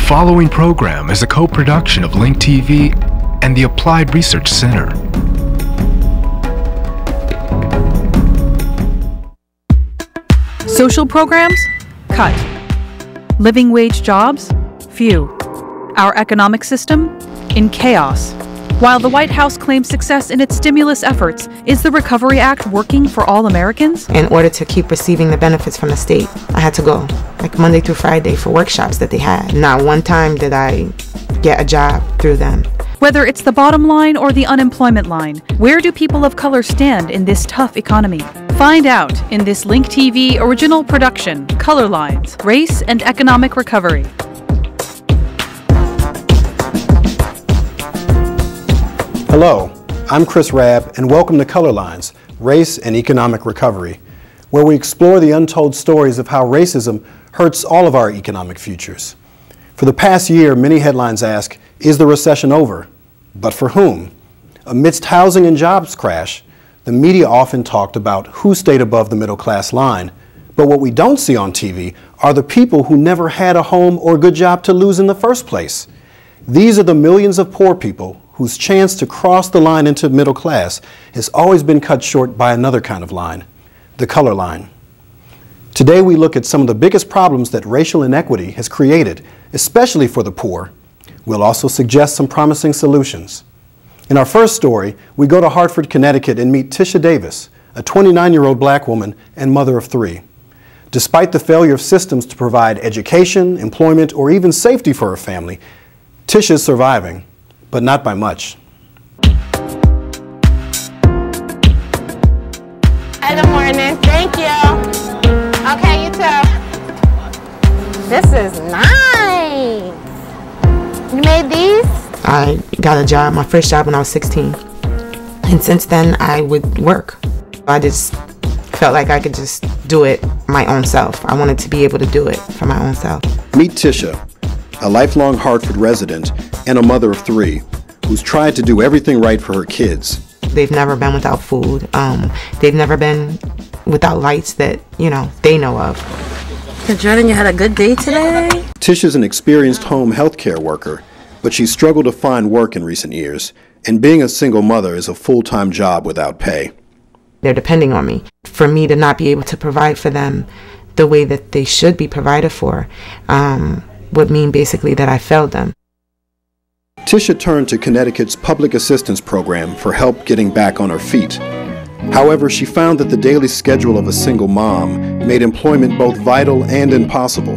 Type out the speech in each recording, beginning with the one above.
following program is a co-production of Link TV and the Applied Research Center. Social programs? Cut. Living wage jobs? Few. Our economic system? In chaos. While the White House claims success in its stimulus efforts, is the Recovery Act working for all Americans? In order to keep receiving the benefits from the state, I had to go, like Monday through Friday, for workshops that they had. Not one time did I get a job through them. Whether it's the bottom line or the unemployment line, where do people of color stand in this tough economy? Find out in this Link TV original production, Colorlines, Race and Economic Recovery. Hello, I'm Chris Rabb, and welcome to Colorlines, Race and Economic Recovery, where we explore the untold stories of how racism hurts all of our economic futures. For the past year, many headlines ask, is the recession over? But for whom? Amidst housing and jobs crash, the media often talked about who stayed above the middle class line. But what we don't see on TV are the people who never had a home or good job to lose in the first place. These are the millions of poor people whose chance to cross the line into middle class has always been cut short by another kind of line, the color line. Today we look at some of the biggest problems that racial inequity has created, especially for the poor. We'll also suggest some promising solutions. In our first story, we go to Hartford, Connecticut and meet Tisha Davis, a 29-year-old black woman and mother of 3. Despite the failure of systems to provide education, employment, or even safety for her family, Tisha is surviving, but not by much. Hi, good morning. Thank you. Okay, you too. This is nice. You made these? I got a job, my first job, when I was 16. And since then, I would work. I just felt like I could just do it my own self. I wanted to be able to do it for my own self. Meet Tisha, a lifelong Hartford resident and a mother of 3, who's tried to do everything right for her kids. They've never been without food. They've never been without lights that, they know of. Jordan, you had a good day today? Tisha's an experienced home health care worker, but she's struggled to find work in recent years, and being a single mother is a full-time job without pay. They're depending on me. For me to not be able to provide for them the way that they should be provided for would mean basically that I failed them. Tisha turned to Connecticut's public assistance program for help getting back on her feet. However, she found that the daily schedule of a single mom made employment both vital and impossible.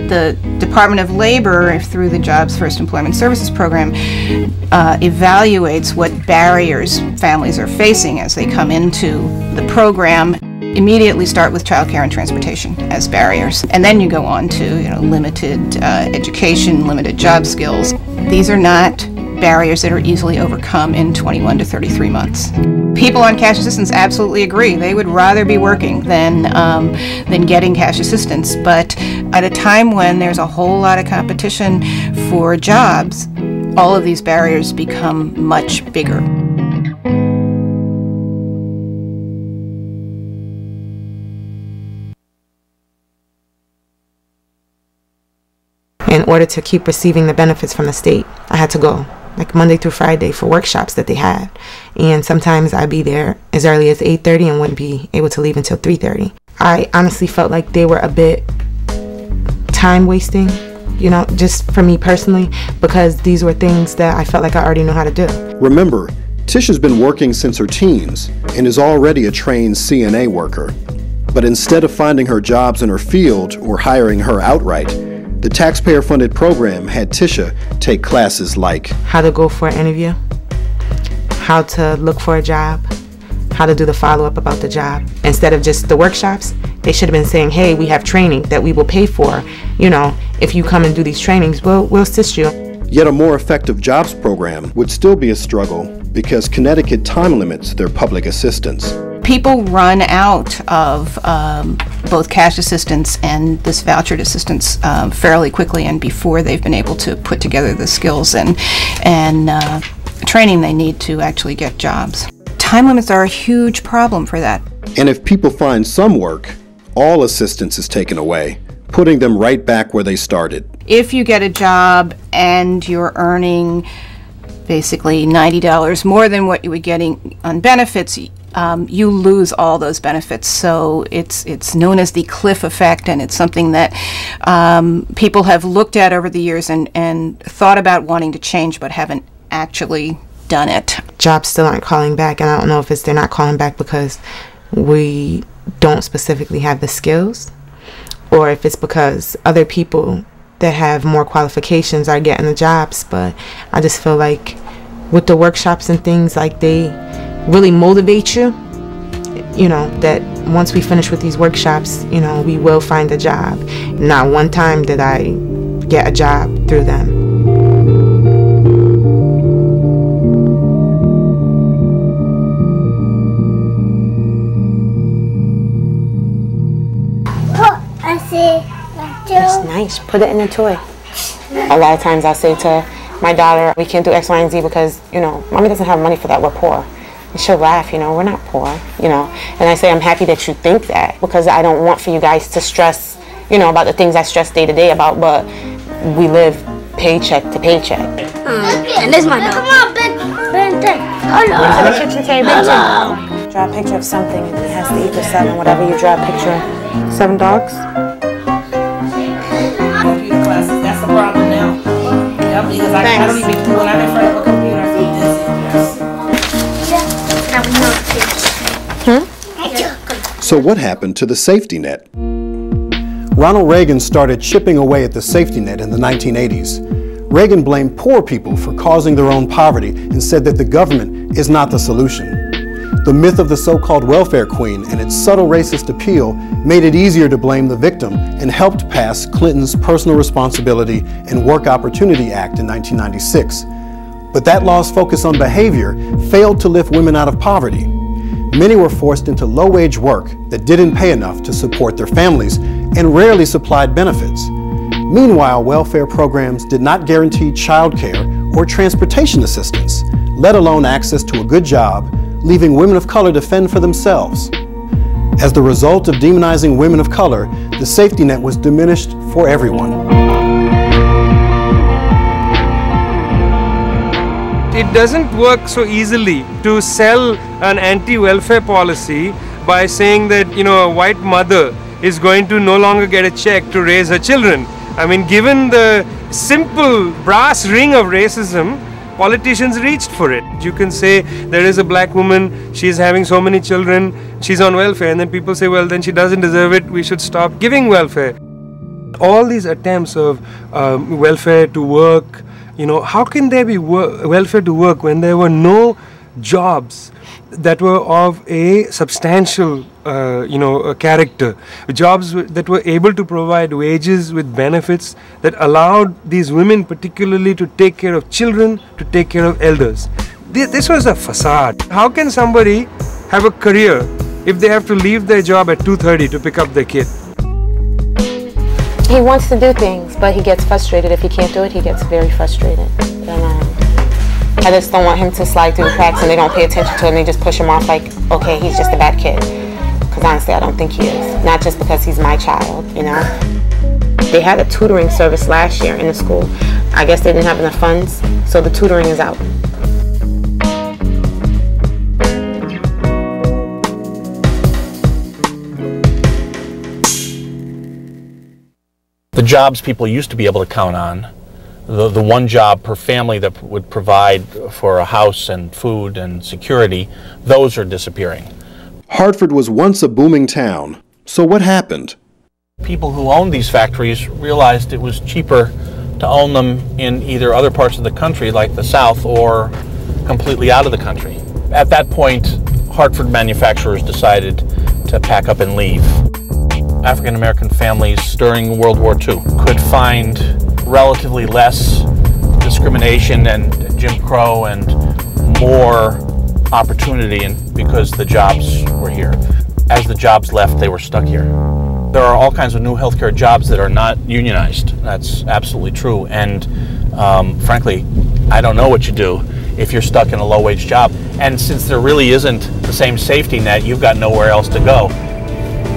The Department of Labor, through the Jobs First Employment Services Program, evaluates what barriers families are facing as they come into the program. Immediately start with childcare and transportation as barriers, and then you go on to limited education, limited job skills. These are not barriers that are easily overcome in 21 to 33 months. People on cash assistance absolutely agree. They would rather be working than getting cash assistance. But at a time when there's a whole lot of competition for jobs, all of these barriers become much bigger. In order to keep receiving the benefits from the state, I had to go, like Monday through Friday, for workshops that they had. And sometimes I'd be there as early as 8:30 and wouldn't be able to leave until 3:30. I honestly felt like they were a bit time wasting, just for me personally, because these were things that I felt like I already know how to do. Remember, Tisha's been working since her teens and is already a trained CNA worker. But instead of finding her jobs in her field or hiring her outright, the taxpayer-funded program had Tisha take classes like how to go for an interview, how to look for a job, how to do the follow-up about the job. Instead of just the workshops, they should have been saying, hey, we have training that we will pay for. If you come and do these trainings, we'll assist you. Yet a more effective jobs program would still be a struggle because Connecticut time limits their public assistance. People run out of both cash assistance and this vouchered assistance fairly quickly, and before they've been able to put together the skills and training they need to actually get jobs. Time limits are a huge problem for that. And if people find some work, all assistance is taken away, putting them right back where they started, If you get a job and you're earning basically $90 more than what you were getting on benefits, you lose all those benefits. So it's known as the cliff effect, and it's something that people have looked at over the years and thought about wanting to change but haven't actually done it. Jobs still aren't calling back, and I don't know if they're not calling back because we don't specifically have the skills, or if it's because other people that have more qualifications are getting the jobs. But I just feel like with the workshops and things, like, they really motivate you, you know, that once we finish with these workshops, you know, we will find a job. Not one time did I get a job through them. It's nice. Put it in a toy. A lot of times I say to my daughter, we can't do X, Y, and Z because, you know, Mommy doesn't have money for that. We're poor. And she'll laugh, you know, we're not poor, you know. And I say, I'm happy that you think that, because I don't want for you guys to stress, you know, about the things I stress day to day about, but we live paycheck to paycheck. And this is my dog. Come on, Ben 10. Hello. The kitchen table. Hello. Draw a picture of something and it has to equal 7, whatever you draw a picture. 7 dogs. Computer classes, that's the problem now. Yeah, because I don't even, when I'm in front of a computer, I feel dizzy. So what happened to the safety net? Ronald Reagan started chipping away at the safety net in the 1980s. Reagan blamed poor people for causing their own poverty and said that the government is not the solution. The myth of the so-called welfare queen and its subtle racist appeal made it easier to blame the victim and helped pass Clinton's Personal Responsibility and Work Opportunity Act in 1996. But that law's focus on behavior failed to lift women out of poverty. Many were forced into low-wage work that didn't pay enough to support their families and rarely supplied benefits. Meanwhile, welfare programs did not guarantee child care or transportation assistance, let alone access to a good job, leaving women of color to fend for themselves. As the result of demonizing women of color, the safety net was diminished for everyone. It doesn't work so easily to sell an anti-welfare policy by saying that, you know, a white mother is going to no longer get a check to raise her children. I mean, given the simple brass ring of racism, politicians reached for it. You can say there is a black woman, she's having so many children, she's on welfare, and then people say, well, then she doesn't deserve it, we should stop giving welfare. All these attempts of welfare to work, you know, how can there be welfare to work when there were no jobs that were of a substantial character, jobs that were able to provide wages with benefits that allowed these women particularly to take care of children, to take care of elders. This was a facade. How can somebody have a career if they have to leave their job at 2:30 to pick up their kid? He wants to do things, but he gets frustrated. If he can't do it, he gets very frustrated. And I just don't want him to slide through the cracks and they don't pay attention to him and they just push him off like, okay, he's just a bad kid. Because honestly, I don't think he is. Not just because he's my child, you know. They had a tutoring service last year in the school. I guess they didn't have enough funds, so the tutoring is out. The jobs people used to be able to count on, the one job per family that would provide for a house and food and security, those are disappearing. Hartford was once a booming town. So what happened? People who owned these factories realized it was cheaper to own them in either other parts of the country like the South or completely out of the country. At that point, Hartford manufacturers decided to pack up and leave. African American families during World War II could find relatively less discrimination and Jim Crow and more opportunity because the jobs were here. As the jobs left, they were stuck here. There are all kinds of new healthcare jobs that are not unionized. That's absolutely true. And frankly, I don't know what you do if you're stuck in a low-wage job. And since there really isn't the same safety net, you've got nowhere else to go,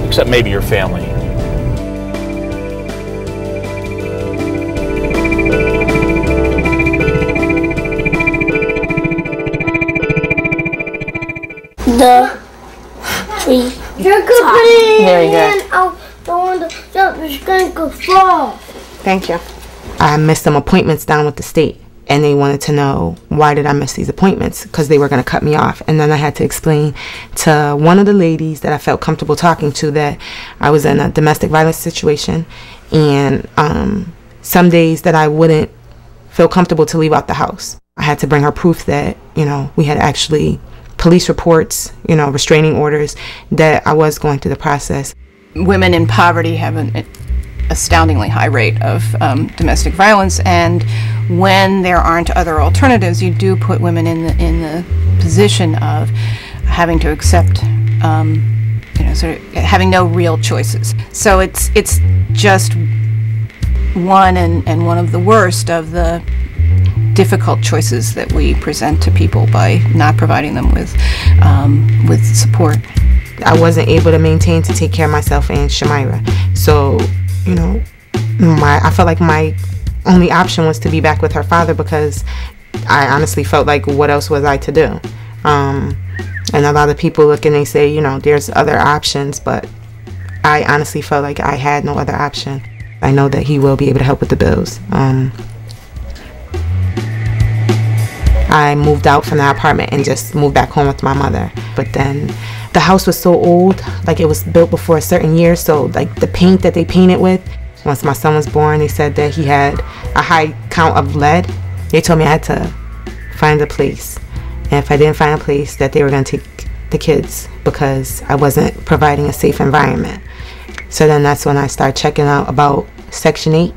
except maybe your family. the tree. Very good. Out the window, so the skunk could fall. Thank you. I missed some appointments down with the state, and they wanted to know why did I miss these appointments, because they were going to cut me off. And then I had to explain to one of the ladies that I felt comfortable talking to that I was in a domestic violence situation, and some days that I wouldn't feel comfortable to leave out the house. I had to bring her proof that, we had actually police reports, restraining orders, that I was going through the process. Women in poverty have an astoundingly high rate of domestic violence, and when there aren't other alternatives, you do put women in the position of having to accept, sort of having no real choices. So it's just one and one of the worst of the difficult choices that we present to people by not providing them with support. I wasn't able to maintain to take care of myself and Shamira. So, I felt like my only option was to be back with her father, because I honestly felt like, what else was I to do? And a lot of people look and they say, there's other options, but I honestly felt like I had no other option. I know that he will be able to help with the bills. I moved out from the apartment and just moved back home with my mother. But then the house was so old, like it was built before a certain year, so like the paint that they painted with, once my son was born, they said that he had a high count of lead. They told me I had to find a place. And if I didn't find a place, that they were going to take the kids because I wasn't providing a safe environment. So then that's when I started checking out about Section 8.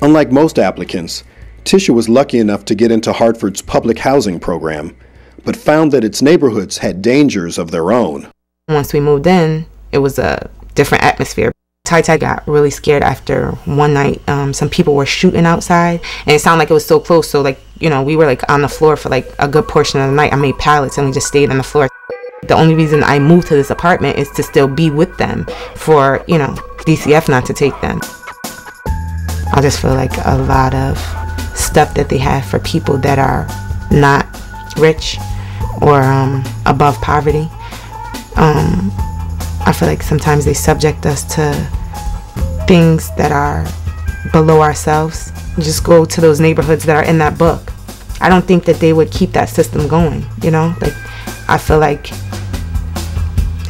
Unlike most applicants, Tisha was lucky enough to get into Hartford's public housing program, but found that its neighborhoods had dangers of their own. Once we moved in, it was a different atmosphere. Tai got really scared after one night. Some people were shooting outside, and it sounded like it was so close. So we were on the floor for a good portion of the night. I made pallets and we just stayed on the floor. The only reason I moved to this apartment is to still be with them for, DCF not to take them. I just feel like a lot of stuff that they have for people that are not rich or above poverty. I feel like sometimes they subject us to things that are below ourselves. Just go to those neighborhoods that are in that book. I don't think that they would keep that system going, I feel like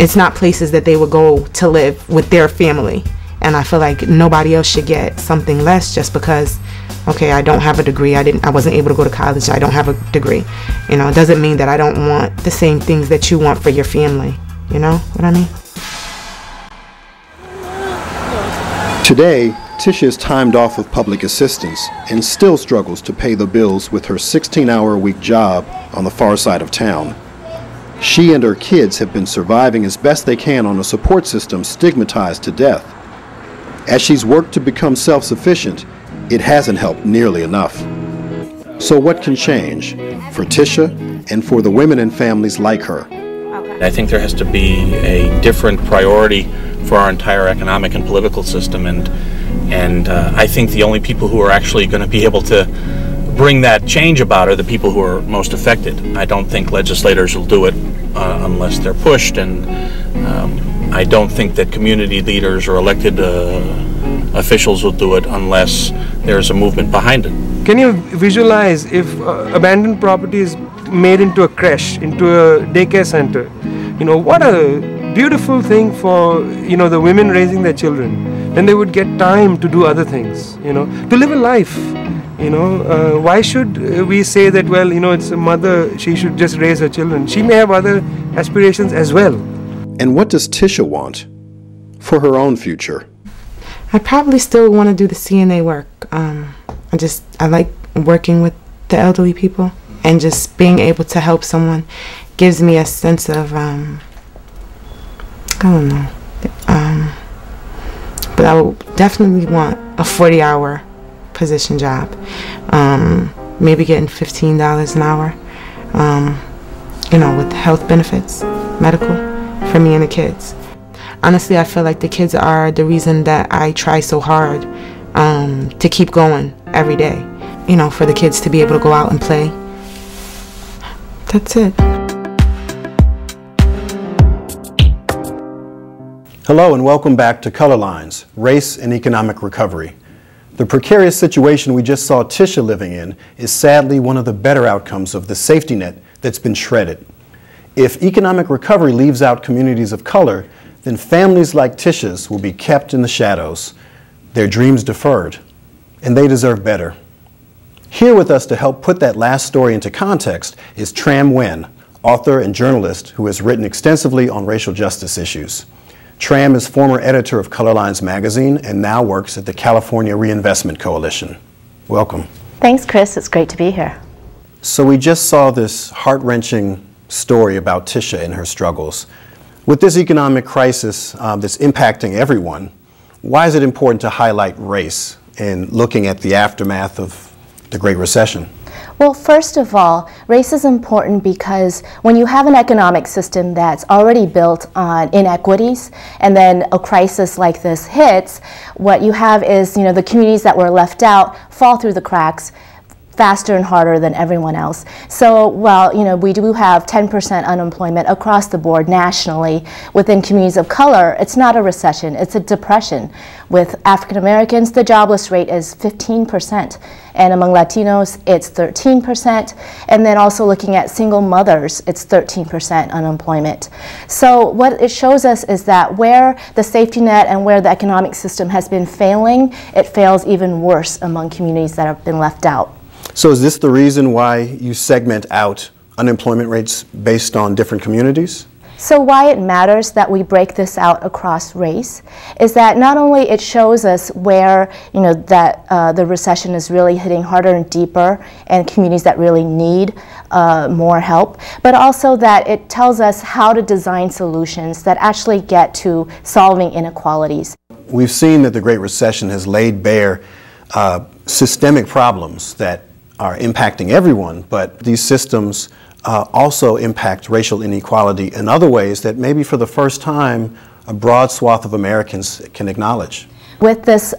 it's not places that they would go to live with their family. And I feel like nobody else should get something less just because, okay, I don't have a degree, I wasn't able to go to college, I don't have a degree. It doesn't mean that I don't want the same things that you want for your family. You know what I mean? Today, Tisha is timed off of public assistance and still struggles to pay the bills with her 16-hour-a-week job on the far side of town. She and her kids have been surviving as best they can on a support system stigmatized to death. As she's worked to become self-sufficient, it hasn't helped nearly enough. So what can change for Tisha and for the women and families like her? I think there has to be a different priority for our entire economic and political system, and I think the only people who are actually going to be able to bring that change about are the people who are most affected. I don't think legislators will do it unless they're pushed, and I don't think that community leaders or elected officials will do it unless there's a movement behind it. Can you visualize if abandoned property is made into a creche, into a daycare center? What a beautiful thing for, the women raising their children. Then they would get time to do other things, to live a life. Why should we say that, well, it's a mother, she should just raise her children? She may have other aspirations as well. And what does Tisha want for her own future? I probably still want to do the CNA work. I like working with the elderly people, and just being able to help someone gives me a sense of, I don't know. But I would definitely want a 40-hour position job. Maybe getting $15 an hour, with health benefits, medical, for me and the kids. Honestly, I feel like the kids are the reason that I try so hard to keep going every day. For the kids to be able to go out and play. That's it. Hello and welcome back to Colorlines, Race and Economic Recovery. The precarious situation we just saw Tisha living in is sadly one of the better outcomes of the safety net that's been shredded. If economic recovery leaves out communities of color, then families like Tisha's will be kept in the shadows, their dreams deferred, and they deserve better. Here with us to help put that last story into context is Tram Nguyen, author and journalist who has written extensively on racial justice issues. Tram is former editor of Colorlines magazine and now works at the California Reinvestment Coalition. Welcome. Thanks, Chris. It's great to be here. So we just saw this heart-wrenching story about Tisha and her struggles. With this economic crisis that's impacting everyone, why is it important to highlight race in looking at the aftermath of the Great Recession? Well, first of all, race is important because when you have an economic system that's already built on inequities and then a crisis like this hits, what you have is, the communities that were left out fall through the cracks faster and harder than everyone else. So while we do have 10% unemployment across the board nationally within communities of color, it's not a recession, it's a depression. With African Americans, the jobless rate is 15%, and among Latinos, it's 13%, and then also looking at single mothers, it's 13% unemployment. So what it shows us is that where the safety net and where the economic system has been failing, it fails even worse among communities that have been left out. So is this the reason why you segment out unemployment rates based on different communities? So why it matters that we break this out across race is that not only it shows us where the recession is really hitting harder and deeper and communities that really need more help, but also that it tells us how to design solutions that actually get to solving inequalities. We've seen that the Great Recession has laid bare systemic problems that are impacting everyone, but these systems also impact racial inequality in other ways that maybe for the first time a broad swath of Americans can acknowledge. With this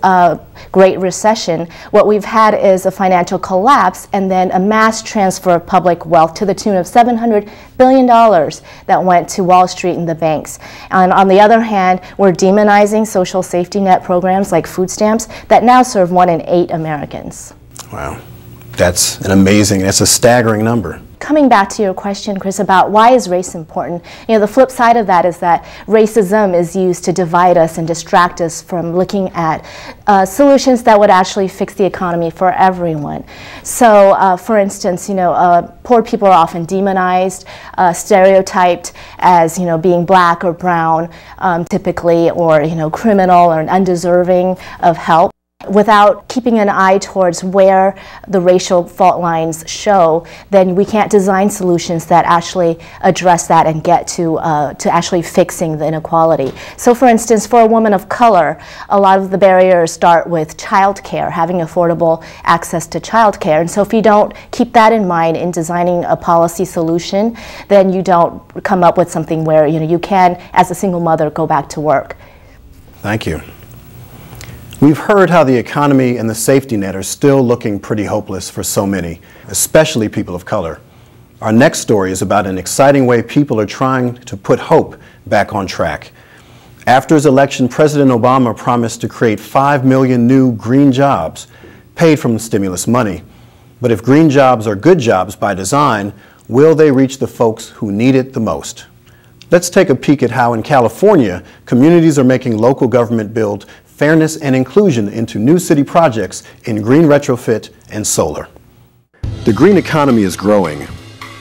Great Recession, what we've had is a financial collapse and then a mass transfer of public wealth to the tune of $700 billion that went to Wall Street and the banks. And on the other hand, we're demonizing social safety net programs like food stamps that now serve 1 in 8 Americans. Wow, that's a staggering number. Coming back to your question, Chris, about why is race important, the flip side of that is that racism is used to divide us and distract us from looking at solutions that would actually fix the economy for everyone. So, for instance, poor people are often demonized, stereotyped as, being black or brown, typically, or, criminal or undeserving of help, without keeping an eye towards where the racial fault lines show, then we can't design solutions that actually address that and get to actually fixing the inequality. So for instance, for a woman of color, a lot of the barriers start with childcare, having affordable access to childcare. And so if you don't keep that in mind in designing a policy solution, then you don't come up with something where you can, as a single mother, go back to work. Thank you. We've heard how the economy and the safety net are still looking pretty hopeless for so many, especially people of color. Our next story is about an exciting way people are trying to put hope back on track. After his election, President Obama promised to create 5 million new green jobs, paid from the stimulus money. But if green jobs are good jobs by design, will they reach the folks who need it the most? Let's take a peek at how in California, communities are making local government build fairness and inclusion into new city projects in green retrofit and solar. The green economy is growing,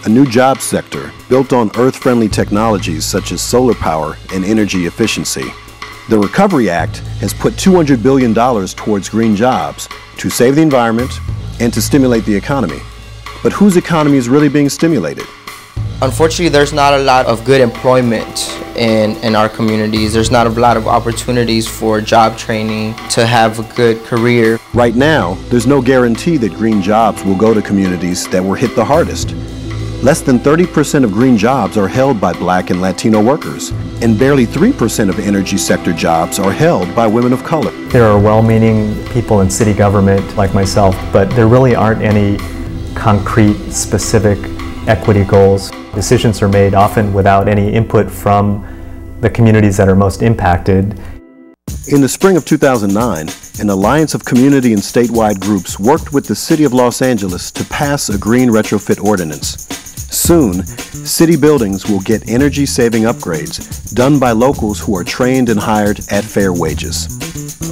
a new job sector built on earth-friendly technologies such as solar power and energy efficiency. The Recovery Act has put $200 billion towards green jobs to save the environment and to stimulate the economy. But whose economy is really being stimulated? Unfortunately, there's not a lot of good employment in our communities. There's not a lot of opportunities for job training to have a good career. Right now, there's no guarantee that green jobs will go to communities that were hit the hardest. Less than 30% of green jobs are held by Black and Latino workers, and barely 3% of energy sector jobs are held by women of color. There are well-meaning people in city government like myself, but there really aren't any concrete, specific equity goals. Decisions are made often without any input from the communities that are most impacted. In the spring of 2009, an alliance of community and statewide groups worked with the City of Los Angeles to pass a green retrofit ordinance. Soon, city buildings will get energy-saving upgrades done by locals who are trained and hired at fair wages.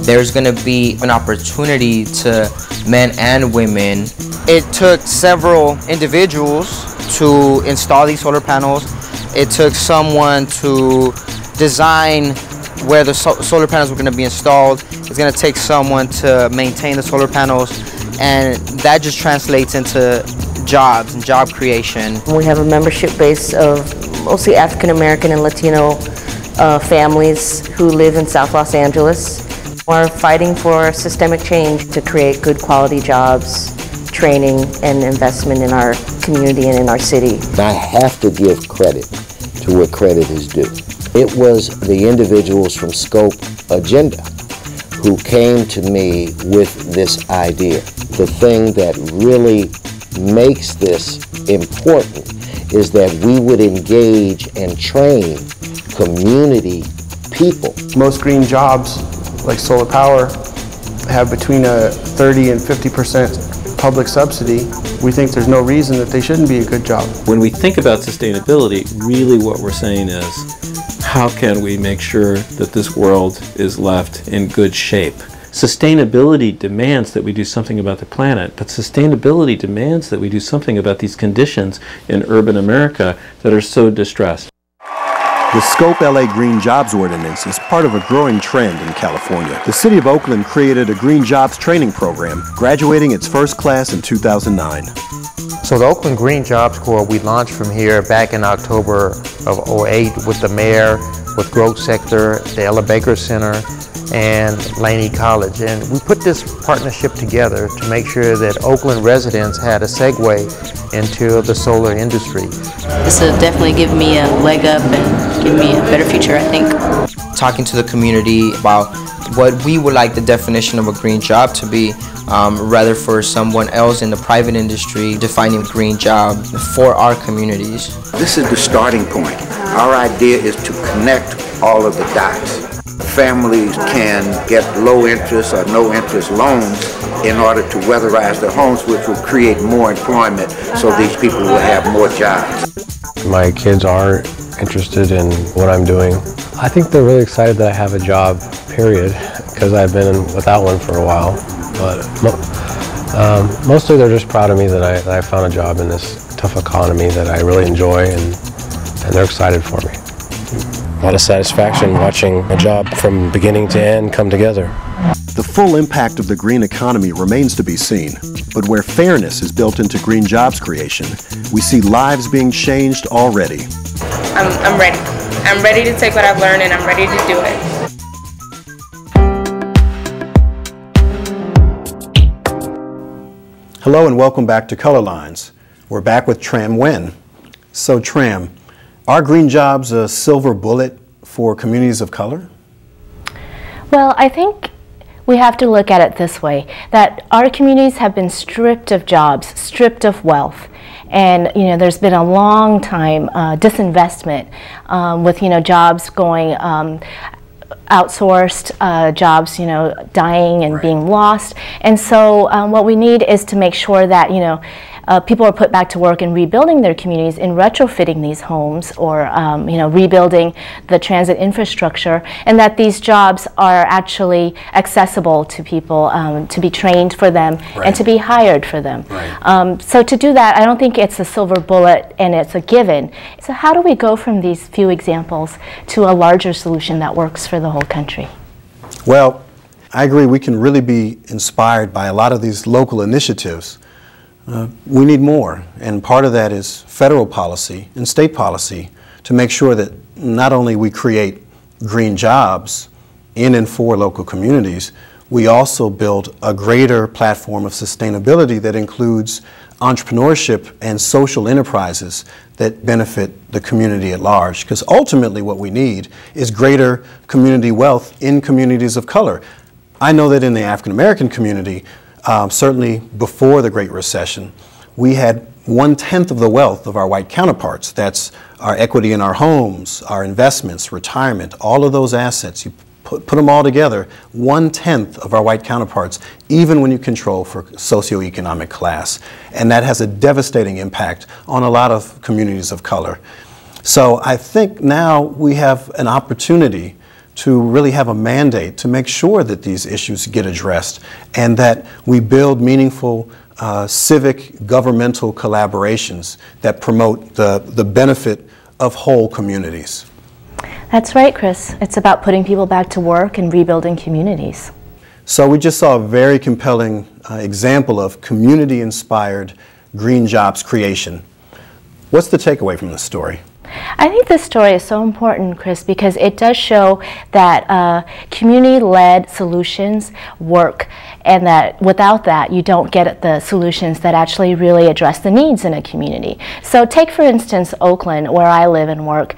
There's going to be an opportunity to men and women. It took several individuals to install these solar panels. It took someone to design where the solar panels were going to be installed. It's going to take someone to maintain the solar panels, and that just translates into jobs and job creation. We have a membership base of mostly African American and Latino families who live in South Los Angeles. We're fighting for systemic change to create good quality jobs, training, and investment in our community and in our city. I have to give credit to where credit is due. It was the individuals from Scope Agenda who came to me with this idea. The thing that really makes this important is that we would engage and train community people. Most green jobs, like solar power, have between a 30 and 50% public subsidy. We think there's no reason that they shouldn't be a good job. When we think about sustainability, really what we're saying is, how can we make sure that this world is left in good shape? Sustainability demands that we do something about the planet, but sustainability demands that we do something about these conditions in urban America that are so distressed. The Scope LA Green Jobs Ordinance is part of a growing trend in California. The City of Oakland created a Green Jobs training program, graduating its first class in 2009. So the Oakland Green Jobs Corps, we launched from here back in October of '08 with the mayor, with Growth Sector, the Ella Baker Center, and Laney College. And we put this partnership together to make sure that Oakland residents had a segue into the solar industry. This will definitely give me a leg up and give me a better future, I think. Talking to the community about what we would like the definition of a green job to be, rather for someone else in the private industry defining a green job for our communities. This is the starting point. Our idea is to connect all of the dots. Families can get low interest or no interest loans in order to weatherize their homes, which will create more employment, so these people will have more jobs. My kids are interested in what I'm doing. I think they're really excited that I have a job, period, because I've been without one for a while. But mostly they're just proud of me that I found a job in this tough economy that I really enjoy, and they're excited for me. A lot of satisfaction watching a job from beginning to end come together. The full impact of the green economy remains to be seen, but where fairness is built into green jobs creation, we see lives being changed already. I'm ready. I'm ready to take what I've learned and I'm ready to do it. Hello and welcome back to Colorlines. We're back with Tram Nguyen. So Tram, are green jobs a silver bullet for communities of color? Well, I think we have to look at it this way, that our communities have been stripped of jobs, stripped of wealth. And there's been a long time disinvestment with jobs going outsourced, jobs dying and being lost. And so what we need is to make sure that people are put back to work in rebuilding their communities, in retrofitting these homes, or rebuilding the transit infrastructure, and that these jobs are actually accessible to people, to be trained for them, and to be hired for them. So to do that, I don't think it's a silver bullet and it's a given. So how do we go from these few examples to a larger solution that works for the whole country? Well, I agree. We can really be inspired by a lot of these local initiatives. We need more, and part of that is federal policy and state policy to make sure that not only we create green jobs in and for local communities, we also build a greater platform of sustainability that includes entrepreneurship and social enterprises that benefit the community at large. Because ultimately what we need is greater community wealth in communities of color. I know that in the African American community, certainly before the Great Recession, we had 1/10 of the wealth of our white counterparts. That's our equity in our homes, our investments, retirement, all of those assets. You put them all together, 1/10 of our white counterparts, even when you control for socioeconomic class. And that has a devastating impact on a lot of communities of color. So I think now we have an opportunity to really have a mandate to make sure that these issues get addressed and that we build meaningful civic governmental collaborations that promote the benefit of whole communities. That's right, Chris. It's about putting people back to work and rebuilding communities. So we just saw a very compelling example of community-inspired green jobs creation. What's the takeaway from this story? I think this story is so important, Chris, because it does show that community-led solutions work, and that without that you don't get the solutions that actually really address the needs in a community. So take, for instance, Oakland, where I live and work.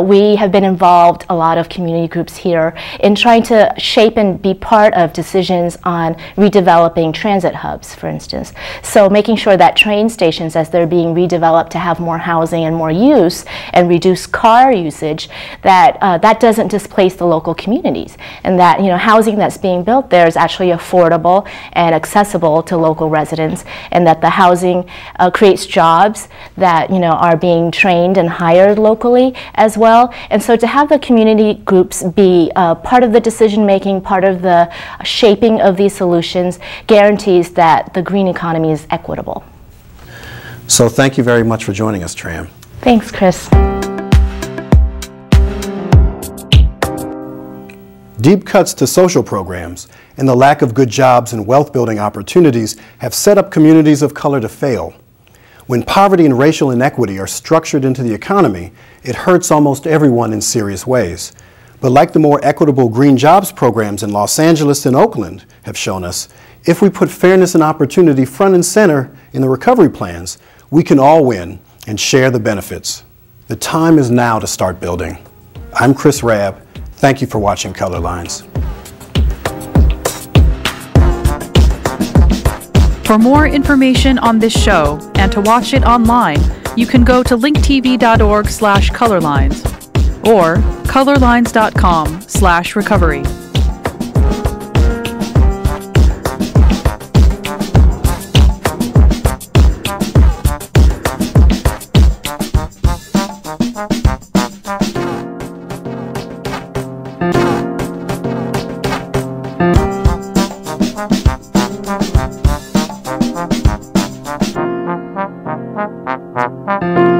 We have been involved, a lot of community groups here, in trying to shape and be part of decisions on redeveloping transit hubs, for instance. So making sure that train stations, as they're being redeveloped to have more housing and more use and reduce car usage, that that doesn't displace the local communities, and that housing that's being built there is actually affordable and accessible to local residents, and that the housing creates jobs that are being trained and hired locally as well. And so to have the community groups be part of the decision making, part of the shaping of these solutions, guarantees that the green economy is equitable. So thank you very much for joining us, Tram. Thanks, Chris. Deep cuts to social programs and the lack of good jobs and wealth-building opportunities have set up communities of color to fail. When poverty and racial inequity are structured into the economy, it hurts almost everyone in serious ways. But like the more equitable green jobs programs in Los Angeles and Oakland have shown us, if we put fairness and opportunity front and center in the recovery plans, we can all win and share the benefits. The time is now to start building. I'm Chris Rabb. Thank you for watching Colorlines. For more information on this show and to watch it online, you can go to linktv.org/colorlines or colorlines.com/recovery. Thank you.